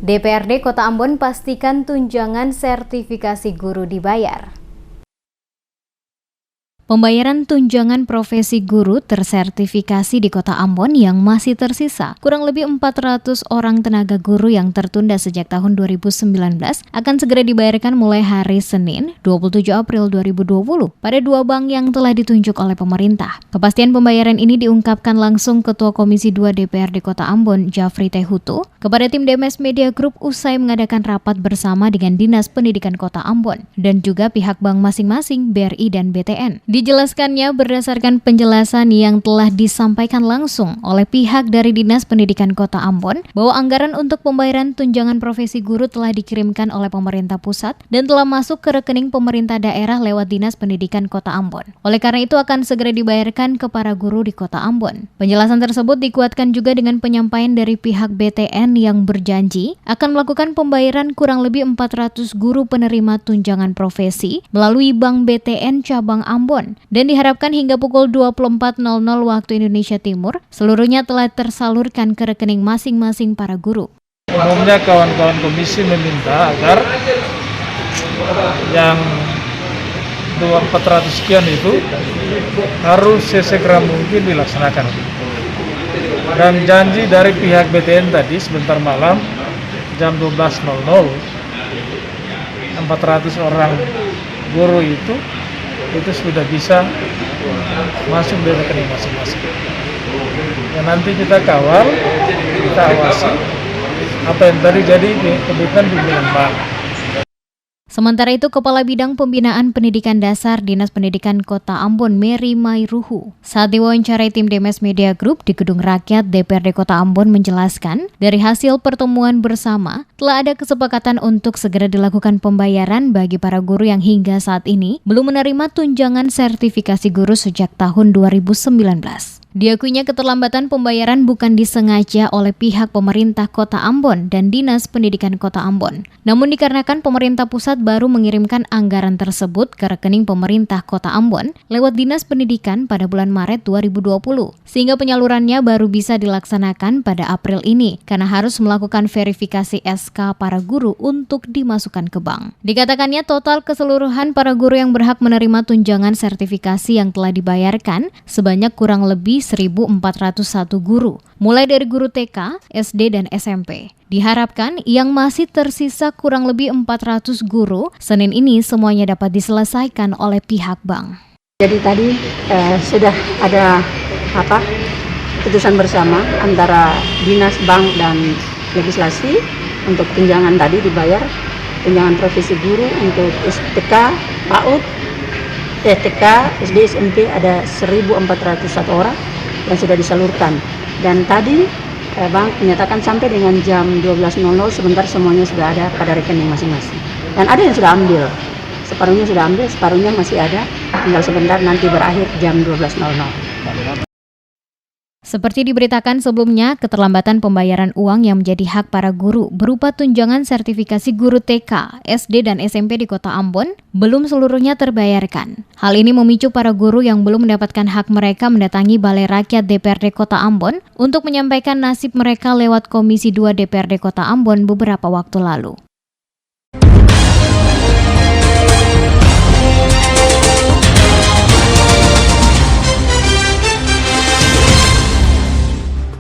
DPRD Kota Ambon pastikan tunjangan sertifikasi guru dibayar. Pembayaran tunjangan profesi guru tersertifikasi di Kota Ambon yang masih tersisa, kurang lebih 400 orang tenaga guru yang tertunda sejak tahun 2019 akan segera dibayarkan mulai hari Senin, 27 April 2020 pada dua bank yang telah ditunjuk oleh pemerintah. Kepastian pembayaran ini diungkapkan langsung Ketua Komisi 2 DPRD Kota Ambon, Jafri Tehutu, kepada tim DMS Media Group usai mengadakan rapat bersama dengan Dinas Pendidikan Kota Ambon dan juga pihak bank masing-masing BRI dan BTN. Dijelaskannya berdasarkan penjelasan yang telah disampaikan langsung oleh pihak dari Dinas Pendidikan Kota Ambon bahwa anggaran untuk pembayaran tunjangan profesi guru telah dikirimkan oleh pemerintah pusat dan telah masuk ke rekening pemerintah daerah lewat Dinas Pendidikan Kota Ambon. Oleh karena itu akan segera dibayarkan ke para guru di Kota Ambon. Penjelasan tersebut dikuatkan juga dengan penyampaian dari pihak BTN yang berjanji akan melakukan pembayaran kurang lebih 400 guru penerima tunjangan profesi melalui Bank BTN Cabang Ambon. Dan diharapkan hingga pukul 24.00 waktu Indonesia Timur, seluruhnya telah tersalurkan ke rekening masing-masing para guru. Umumnya kawan-kawan komisi meminta agar yang 400 sekian itu harus sesegera mungkin dilaksanakan. Dan janji dari pihak BTN tadi sebentar malam jam 12.00 400 orang guru itu sudah bisa masuk di rekening masing-masing. Dan nanti kita kawal, kita awasi apa yang tadi jadi kebutuhan pimpinan bank. Sementara itu, Kepala Bidang Pembinaan Pendidikan Dasar Dinas Pendidikan Kota Ambon, Mary Mayruhu, saat diwawancarai tim DMS Media Group di Gedung Rakyat DPRD Kota Ambon menjelaskan, dari hasil pertemuan bersama, telah ada kesepakatan untuk segera dilakukan pembayaran bagi para guru yang hingga saat ini belum menerima tunjangan sertifikasi guru sejak tahun 2019. Diakuinya keterlambatan pembayaran bukan disengaja oleh pihak pemerintah Kota Ambon dan Dinas Pendidikan Kota Ambon. Namun dikarenakan pemerintah pusat baru mengirimkan anggaran tersebut ke rekening pemerintah Kota Ambon lewat Dinas Pendidikan pada bulan Maret 2020, sehingga penyalurannya baru bisa dilaksanakan pada April ini karena harus melakukan verifikasi SK para guru untuk dimasukkan ke bank. Dikatakannya total keseluruhan para guru yang berhak menerima tunjangan sertifikasi yang telah dibayarkan sebanyak kurang lebih 1.401 guru, mulai dari guru TK, SD, dan SMP. Diharapkan yang masih tersisa kurang lebih 400 guru, Senin ini semuanya dapat diselesaikan oleh pihak bank. Jadi tadi sudah ada keputusan bersama antara Dinas Bank dan Legislasi untuk tunjangan tadi dibayar, tunjangan profesi guru untuk TK, PAUD, TK, SD, SMP ada 1.401 orang yang sudah disalurkan. Dan tadi Bank menyatakan sampai dengan jam 12.00 sebentar semuanya sudah ada pada rekening masing-masing. Dan ada yang sudah ambil, separuhnya sudah ambil, separuhnya masih ada, tinggal sebentar nanti berakhir jam 12.00. Seperti diberitakan sebelumnya, keterlambatan pembayaran uang yang menjadi hak para guru berupa tunjangan sertifikasi guru TK, SD, dan SMP di Kota Ambon belum seluruhnya terbayarkan. Hal ini memicu para guru yang belum mendapatkan hak mereka mendatangi Balai Rakyat DPRD Kota Ambon untuk menyampaikan nasib mereka lewat Komisi 2 DPRD Kota Ambon beberapa waktu lalu.